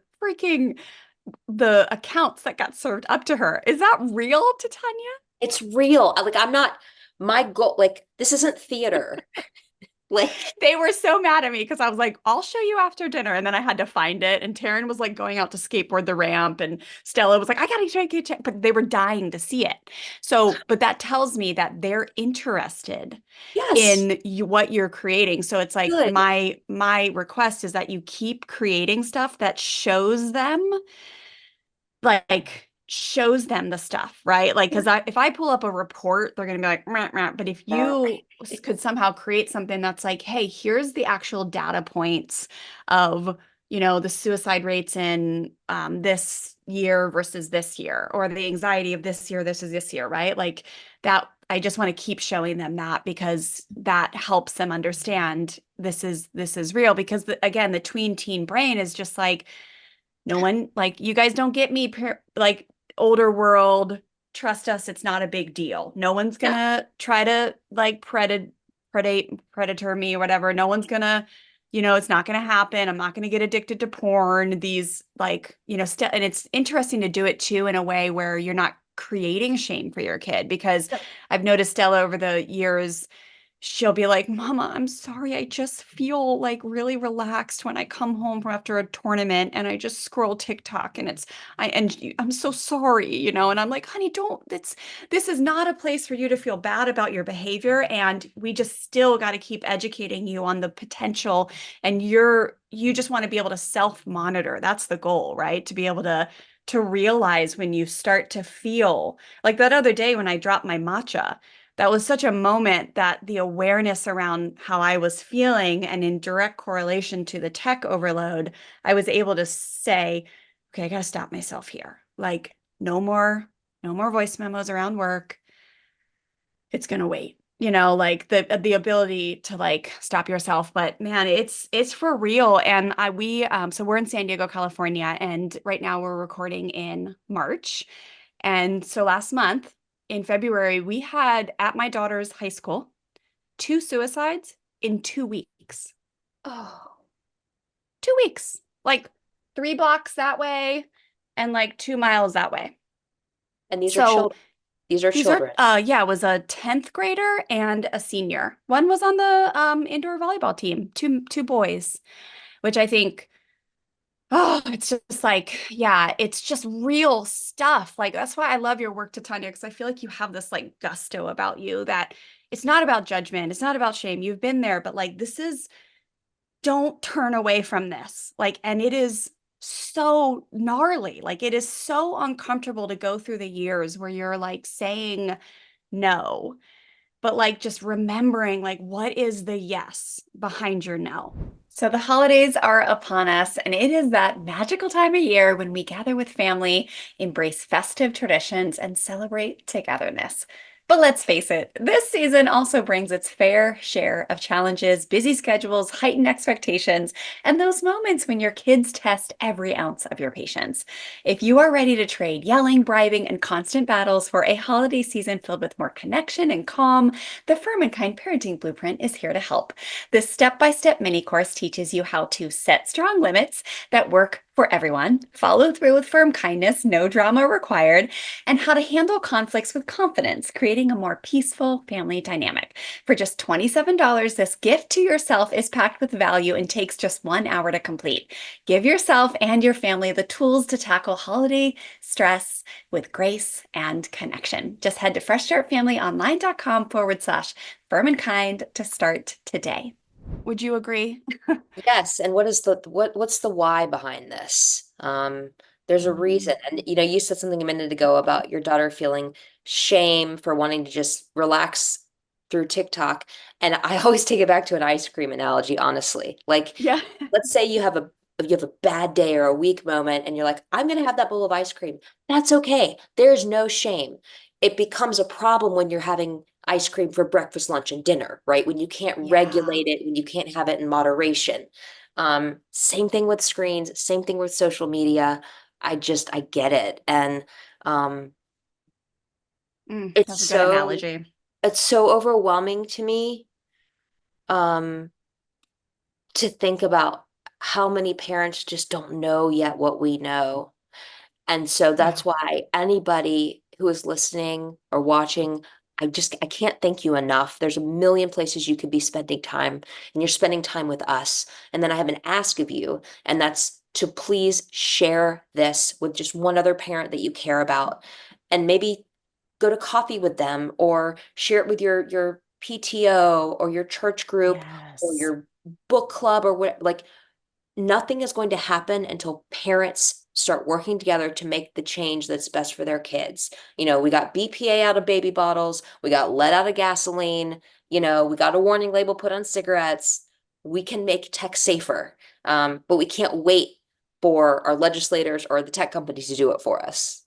accounts that got served up to her. Is that real, Titania? It's real. I'm not, my goal, like, this isn't theater. Like, They were so mad at me because I was like, I'll show you after dinner. And then I had to find it. And Taryn was like going out to skateboard the ramp. And Stella was like, I gotta check. But they were dying to see it. So, but that tells me that they're interested yes, in what you're creating. So it's like good. my request is that you keep creating stuff that shows them shows them the stuff, right? Like, because if I pull up a report, they're going to be like, meh, meh. But if you could somehow create something that's like, hey, here's the actual data points of, the suicide rates in this year versus this year, or the anxiety of this year, this is this year, right? Like that, I just want to keep showing them that because that helps them understand this is real. Because again, the tween teen brain is just like, no one, like, you guys don't get me, like, older world, trust us, it's not a big deal. No one's Yeah, gonna try to like predator me or whatever. No one's gonna, it's not gonna happen. I'm not gonna get addicted to porn. These like, and it's interesting to do it too in a way where you're not creating shame for your kid because yeah, I've noticed Stella over the years she'll be like, Mama, I'm sorry. I just feel like really relaxed when I come home from after a tournament and I just scroll TikTok and I'm so sorry, and I'm like, honey, don't, this is not a place for you to feel bad about your behavior. And we just still got to keep educating you on the potential. And you just want to be able to self-monitor. That's the goal, right? To be able to realize when you start to feel like that other day when I dropped my matcha, that was such a moment that the awareness around how I was feeling and in direct correlation to the tech overload, I was able to say, okay, I got to stop myself here. Like no more voice memos around work. It's going to wait. Like the ability to like stop yourself, but man, it's for real. And so we're in San Diego, California, and right now we're recording in March. And so last month in February, we had at my daughter's high school 2 suicides in 2 weeks. Oh, 2 weeks, like 3 blocks that way and like 2 miles that way. And these are So children. These are these are, children. yeah, it was a 10th grader and a senior. One was on the indoor volleyball team, two boys, which I think, oh, it's just like, yeah, it's just real stuff. Like, that's why I love your work, Titania, because I feel like you have this like gusto about you that it's not about judgment. It's not about shame. You've been there, but like, this is, don't turn away from this. Like, and it is so gnarly. Like, it is so uncomfortable to go through the years where you're like saying no, but like just remembering like what is the yes behind your no. So the holidays are upon us, and it is that magical time of year when we gather with family, embrace festive traditions, and celebrate togetherness. But let's face it, this season also brings its fair share of challenges, busy schedules, heightened expectations, and those moments when your kids test every ounce of your patience. If you are ready to trade yelling, bribing, and constant battles for a holiday season filled with more connection and calm, the Firm and Kind Parenting Blueprint is here to help. This step-by-step mini course teaches you how to set strong limits that work for everyone, follow through with firm kindness, no drama required, and how to handle conflicts with confidence, creating a more peaceful family dynamic. For just $27, this gift to yourself is packed with value and takes just 1 hour to complete. Give yourself and your family the tools to tackle holiday stress with grace and connection. Just head to freshstartfamilyonline.com/firm and kind to start today. Would you agree? Yes, and what is what's the why behind this? There's a reason. And you said something a minute ago about your daughter feeling shame for wanting to just relax through TikTok. And I always take it back to an ice cream analogy, honestly. Like, Yeah. let's say you have a bad day or a weak moment and you're like, I'm gonna have that bowl of ice cream. That's okay. There's no shame. It becomes a problem when you're having ice cream for breakfast, lunch, and dinner, right? When you can't Yeah. regulate it, when you can't have it in moderation. Same thing with screens, same thing with social media. I get it. And um, it's That's a good so analogy. it's so overwhelming to me um to think about how many parents just don't know yet what we know. And so Yeah. that's why anybody who is listening or watching, I can't thank you enough. There's a million places you could be spending time, and you're spending time with us. And then I have an ask of you, and that's to please share this with just one other parent that you care about, and maybe go to coffee with them or share it with your PTO or your church group or Yes. your book club or what, like nothing is going to happen until parents start working together to make the change that's best for their kids. We got BPA out of baby bottles, we got lead out of gasoline, we got a warning label put on cigarettes. We can make tech safer, but we can't wait for our legislators or the tech companies to do it for us.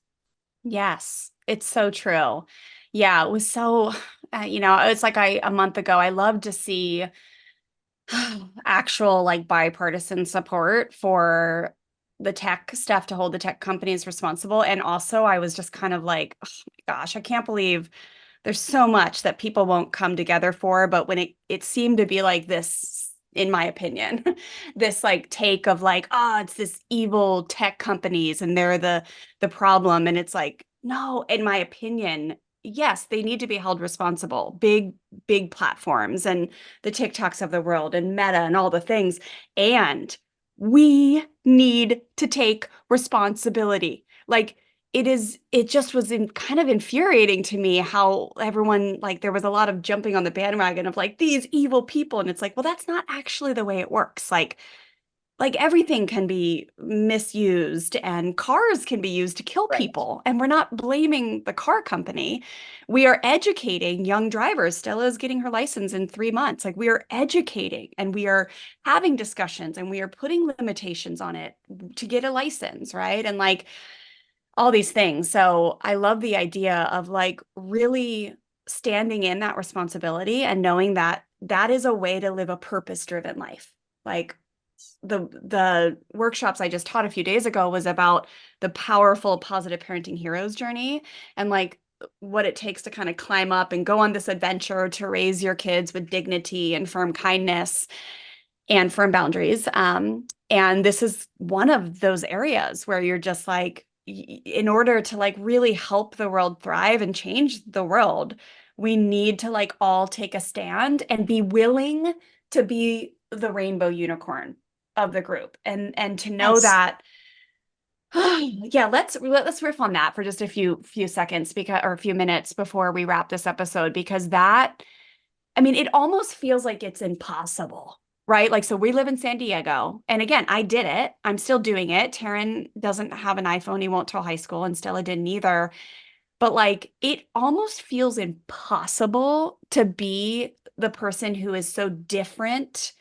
Yes. It's so true. Yeah, it was so, it's like a month ago, I love to see actual like bipartisan support for the tech stuff to hold the tech companies responsible. And also, I was just kind of like, oh my gosh, I can't believe there's so much that people won't come together for. But when it seemed to be like this, in my opinion, this like take of like, oh, it's this evil tech companies and they're the problem. And it's like, no, in my opinion, yes, they need to be held responsible. Big platforms and the TikToks of the world and Meta and all the things. And we need to take responsibility. Like it just was kind of infuriating to me how everyone, like, there was a lot of jumping on the bandwagon of like these evil people. And it's like, well, that's not actually the way it works. Like everything can be misused and cars can be used to kill Right. people. And we're not blaming the car company. We are educating young drivers. Stella is getting her license in 3 months. Like we are educating and we are having discussions and we are putting limitations on it to get a license, right? And like all these things. So I love the idea of like really standing in that responsibility and knowing that that is a way to live a purpose-driven life. Like the workshops I just taught a few days ago was about the powerful positive parenting heroes journey and like what it takes to kind of climb up and go on this adventure to raise your kids with dignity and firm kindness. and firm boundaries. And this is one of those areas where you're just like, in order to like really help the world thrive and change the world, we need to like all take a stand and be willing to be the rainbow unicorn of the group, and to know Yes. that yeah, let's riff on that for just a few seconds, because or a few minutes before we wrap this episode, because that, I mean, it almost feels like it's impossible, right? Like, so we live in San Diego. And again, I did it. I'm still doing it. Taryn doesn't have an iPhone. He won't till high school, and Stella didn't either. But like, it almost feels impossible to be the person who is so different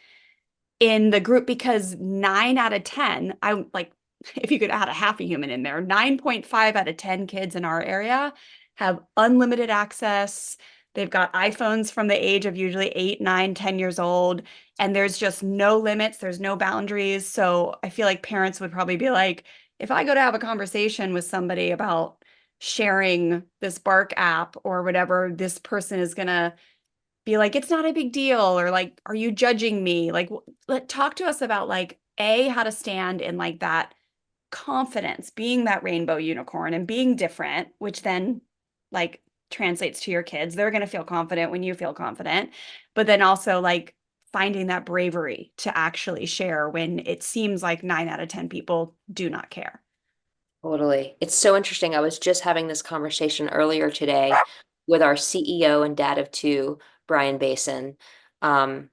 in the group, because 9 out of 10, I like, if you could add a half a human in there, 9.5 out of 10 kids in our area have unlimited access. They've got iPhones from the age of usually 8, 9, 10 years old. And there's just no limits, there's no boundaries. So I feel like parents would probably be like, if I go to have a conversation with somebody about sharing this Bark app or whatever, this person is going to be like, it's not a big deal, or like, are you judging me? Like, talk to us about like, A, how to stand in like that confidence, being that rainbow unicorn and being different, which then like translates to your kids. They're going to feel confident when you feel confident, but then also like finding that bravery to actually share when it seems like 9 out of 10 people do not care. Totally. It's so interesting. I was just having this conversation earlier today with our CEO and dad of two, Brian Basin. Um,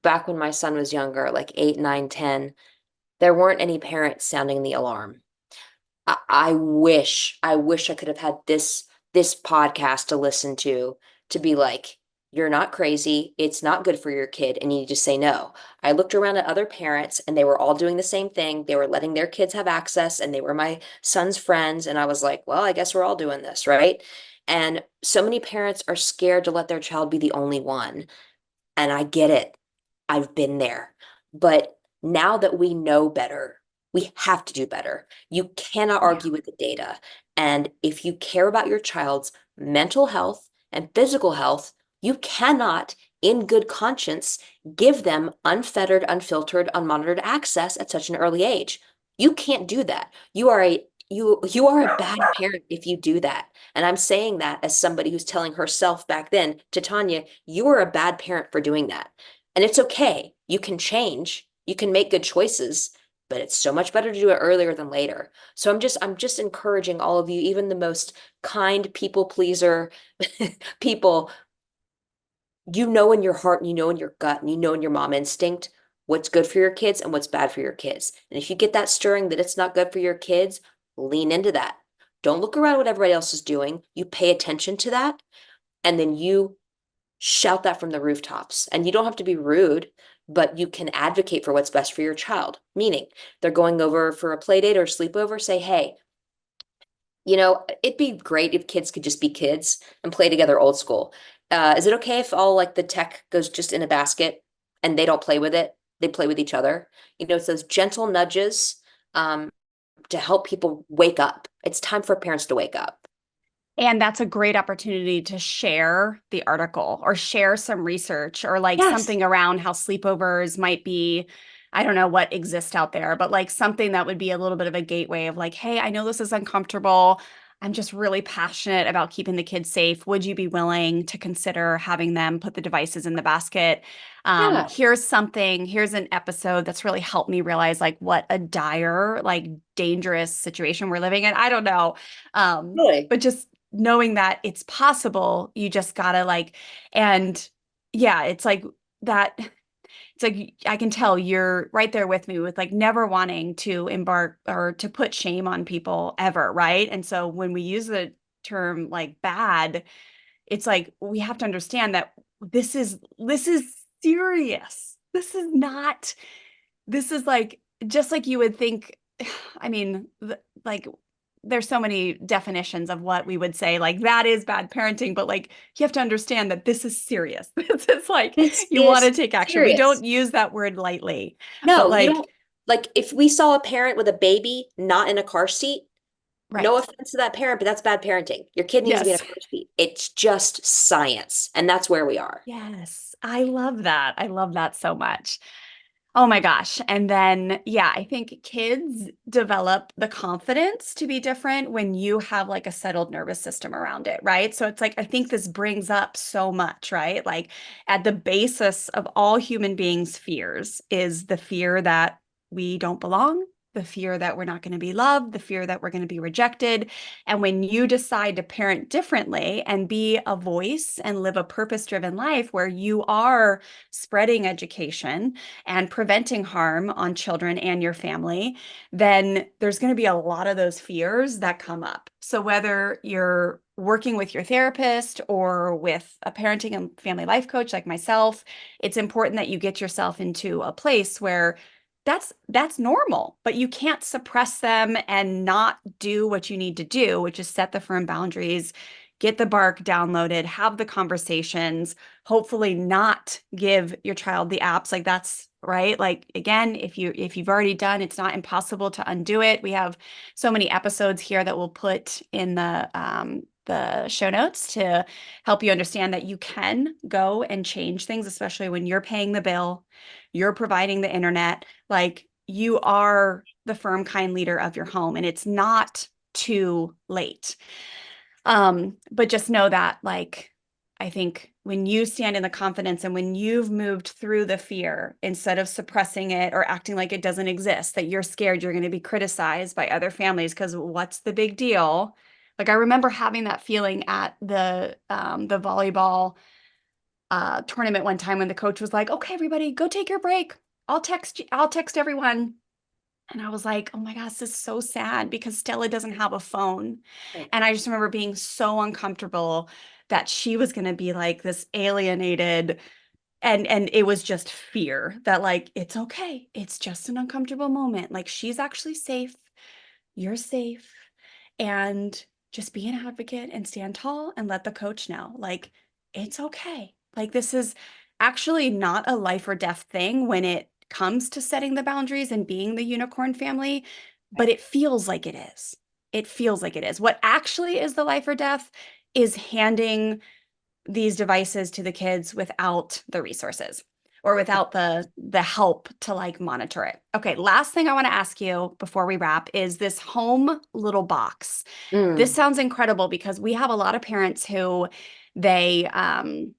back when my son was younger, like 8, 9, 10, there weren't any parents sounding the alarm. I wish I could have had this podcast to listen to be like, you're not crazy. It's not good for your kid, and you need to say no. I looked around at other parents, and they were all doing the same thing. They were letting their kids have access, and they were my son's friends. And I was like, well, I guess we're all doing this, right? And so many parents are scared to let their child be the only one. And I get it. I've been there. But now that we know better, we have to do better. You cannot Yeah. argue with the data. And if you care about your child's mental health and physical health, you cannot, in good conscience, give them unfettered, unfiltered, unmonitored access at such an early age. You can't do that. You are a bad parent if you do that. And I'm saying that as somebody who's telling herself back then, Titania, you are a bad parent for doing that. And it's okay. You can change. You can make good choices, but it's so much better to do it earlier than later. So I'm just encouraging all of you, even the most kind people pleaser people, you know in your heart and you know in your gut and you know in your mom instinct what's good for your kids and what's bad for your kids. And if you get that stirring that it's not good for your kids, lean into that. Don't look around what everybody else is doing. You pay attention to that, and then you shout that from the rooftops. And you don't have to be rude, but you can advocate for what's best for your child. Meaning, they're going over for a play date or sleepover, say, hey, it'd be great if kids could just be kids and play together old school. Is it okay if all like the tech goes just in a basket and they don't play with it? They play with each other. It's those gentle nudges to help people wake up. It's time for parents to wake up. And that's a great opportunity to share the article or share some research or like Yes. something around how sleepovers might be. I don't know what exists out there, but like something that would be a little bit of a gateway of like, hey, I know this is uncomfortable. I'm just really passionate about keeping the kids safe. Would you be willing to consider having them put the devices in the basket? Yeah. Here's an episode that's really helped me realize like what a dire, like dangerous situation we're living in. I don't know. Really. But just knowing that it's possible, you just gotta like, and yeah, it's like that. It's like I can tell you're right there with me with like never wanting to embark or to put shame on people ever, right? And so when we use the term like bad, it's like we have to understand that this is serious. This is not, this is like just like you would think. I mean, like there's so many definitions of what we would say like that is bad parenting, but like you have to understand that this is serious. This is like This you want is to take action. We serious. don't use that word lightly, but No, you like don't. Like, if we saw a parent with a baby not in a car seat, no right. offense to that parent, but that's bad parenting. Your kid needs to be in a Yes. car seat. It's just science. And that's where we are. Yes, I love that. I love that so much. Oh my gosh. And then, yeah, I think kids develop the confidence to be different when you have like a settled nervous system around it, right? So it's like, I think this brings up so much, right? Like at the basis of all human beings' fears is the fear that we don't belong, the fear that we're not going to be loved, the fear that we're going to be rejected. And when you decide to parent differently and be a voice and live a purpose-driven life where you are spreading education and preventing harm on children and your family, then there's going to be a lot of those fears that come up. So whether you're working with your therapist or with a parenting and family life coach like myself, it's important that you get yourself into a place where that's normal, but you can't suppress them and not do what you need to do, which is set the firm boundaries, get the bark downloaded, have the conversations, hopefully not give your child the apps. Like that's right. Like again, if you've already done, it's not impossible to undo it. We have so many episodes here that we'll put in the show notes to help you understand that you can go and change things, especially when you're paying the bill, you're providing the internet, like you are the firm, kind leader of your home, and it's not too late. But just know that, like, I think when you stand in the confidence and when you've moved through the fear, instead of suppressing it or acting like it doesn't exist, that you're scared you're going to be criticized by other families because what's the big deal? Like I remember having that feeling at the volleyball tournament one time when the coach was like, "Okay, everybody, go take your break. I'll text everyone." And I was like, oh my gosh, this is so sad because Stella doesn't have a phone. Right. And I just remember being so uncomfortable that she was going to be like this alienated. And it was just fear that like, it's okay. It's just an uncomfortable moment. Like she's actually safe. You're safe. And just be an advocate and stand tall and let the coach know. Like, it's okay. Like this is actually not a life or death thing when it comes to setting the boundaries and being the unicorn family, but it feels like it is. It feels like it is. What actually is the life or death is handing these devices to the kids without the resources or without the help to like monitor it. Okay, last thing I want to ask you before we wrap is this home little box. This Mm, sounds incredible because we have a lot of parents who they um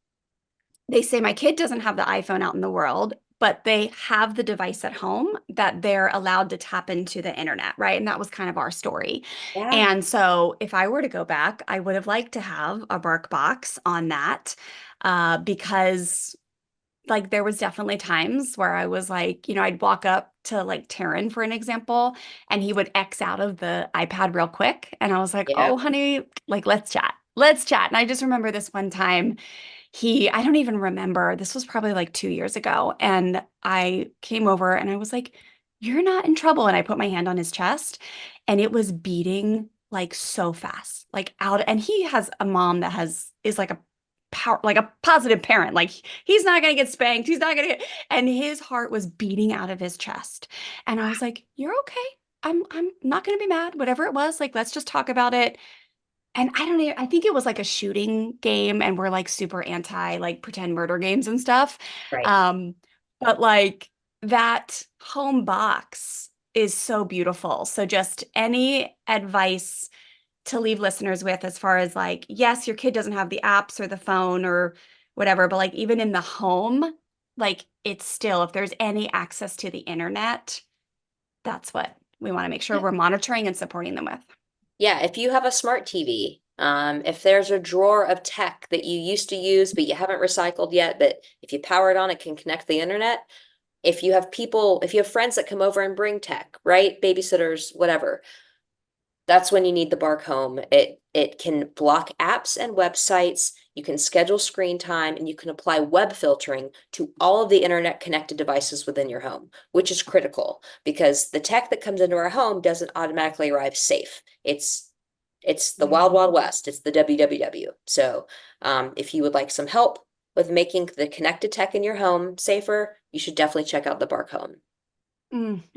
they say my kid doesn't have the iPhone out in the world, but they have the device at home that they're allowed to tap into the internet, right? And that was kind of our story. yeah. And so if I were to go back, I would have liked to have a bark box on that because like there was definitely times where I was like, I'd walk up to like Taryn, for an example, and he would X out of the iPad real quick. And I was like, Yeah. oh, honey, like let's chat. Let's chat. And I just remember this one time I don't even remember, this was probably like 2 years ago. And I came over and I was like, you're not in trouble. And I put my hand on his chest and it was beating like so fast, like out. And he has a mom that is like a power, like a positive parent. Like he's not going to get spanked. He's not going to get, and his heart was beating out of his chest. And I was like, you're okay. I'm not going to be mad, whatever it was. Like, let's just talk about it. And I don't know, I think it was like a shooting game and we're like super anti like pretend murder games and stuff. Right. Um, but like that home box is so beautiful. So just any advice to leave listeners with as far as like, yes, your kid doesn't have the apps or the phone or whatever, but like even in the home, like it's still, if there's any access to the internet, that's what we want to make sure we're monitoring and supporting them with. Yeah, if you have a smart TV, if there's a drawer of tech that you used to use but you haven't recycled yet, but if you power it on, it can connect the internet. If you have friends that come over and bring tech, right? Babysitters, whatever, that's when you need the Bark Home. It can block apps and websites. You can schedule screen time and you can apply web filtering to all of the internet connected devices within your home, which is critical because the tech that comes into our home doesn't automatically arrive safe. It's the wild, wild west. It's the WWW. So if you would like some help with making the connected tech in your home safer, you should definitely check out the Bark Home.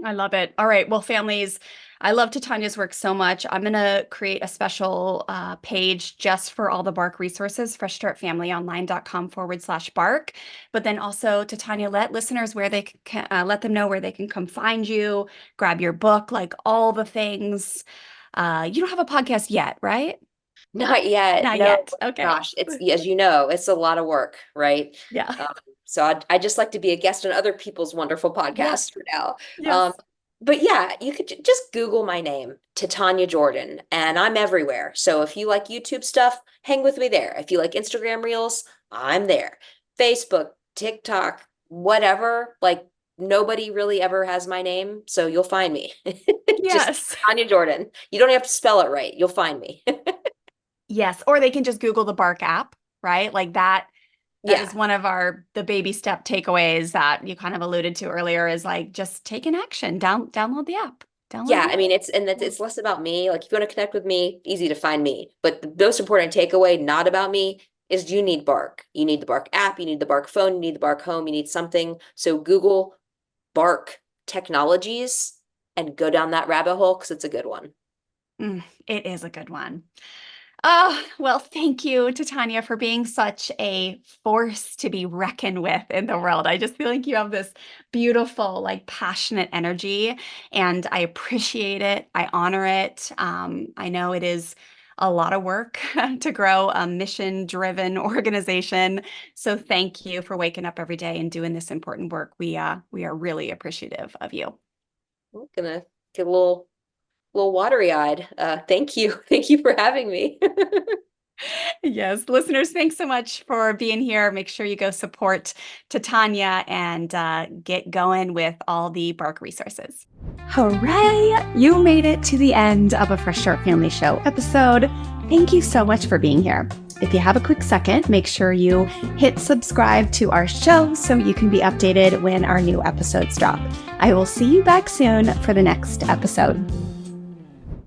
I love it. All right. Well, families, I love Titania's work so much. I'm going to create a special page just for all the Bark resources, freshstartfamilyonline.com/bark. But then also, Titania, let listeners where they can let them know where they can come find you, grab your book, like all the things. You don't have a podcast yet, right? Not yet. Not No, yet. Okay. gosh, it's as you know, it's a lot of work, right? Yeah. Um, so I just like to be a guest on other people's wonderful Yes. podcasts for now. Um, Yes. but yeah, you could just Google my name, Titania Jordan, and I'm everywhere. So if you like YouTube stuff, hang with me there. If you like Instagram Reels, I'm there. Facebook, TikTok, whatever. Like nobody really ever has my name, so you'll find me. Just Yes. Tanya Jordan. You don't have to spell it right. You'll find me. Yes. Or they can just Google the Bark app, right? Like that Yeah. is one of the baby step takeaways that you kind of alluded to earlier is like just take an action. Download the app. Download Yeah, the I app. mean it's less about me. Like if you want to connect with me, easy to find me. But the most important takeaway, not about me, is you need Bark. You need the Bark app, you need the Bark phone, you need the Bark home, you need something. So Google Bark technologies and go down that rabbit hole because it's a good one. It is a good one. Oh, well, thank you, Titania, for being such a force to be reckoned with in the world. I just feel like you have this beautiful, like passionate energy, and I appreciate it. I honor it. I know it is a lot of work to grow a mission-driven organization. So thank you for waking up every day and doing this important work. We are really appreciative of you. I'm gonna get a little watery-eyed. Thank you. Thank you for having me. Yes, listeners, thanks so much for being here. Make sure you go support Titania and get going with all the Bark resources. Hooray! You made it to the end of a Fresh Start Family Show episode. Thank you so much for being here. If you have a quick second, make sure you hit subscribe to our show so you can be updated when our new episodes drop. I will see you back soon for the next episode.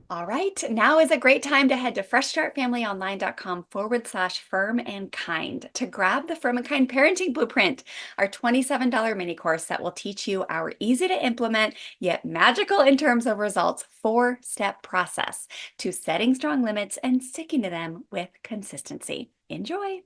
All right, now is a great time to head to freshstartfamilyonline.com/firm and kind to grab the Firm and Kind Parenting Blueprint, our $27 mini course that will teach you our easy to implement yet magical in terms of results 4-step process to setting strong limits and sticking to them with consistency. Enjoy.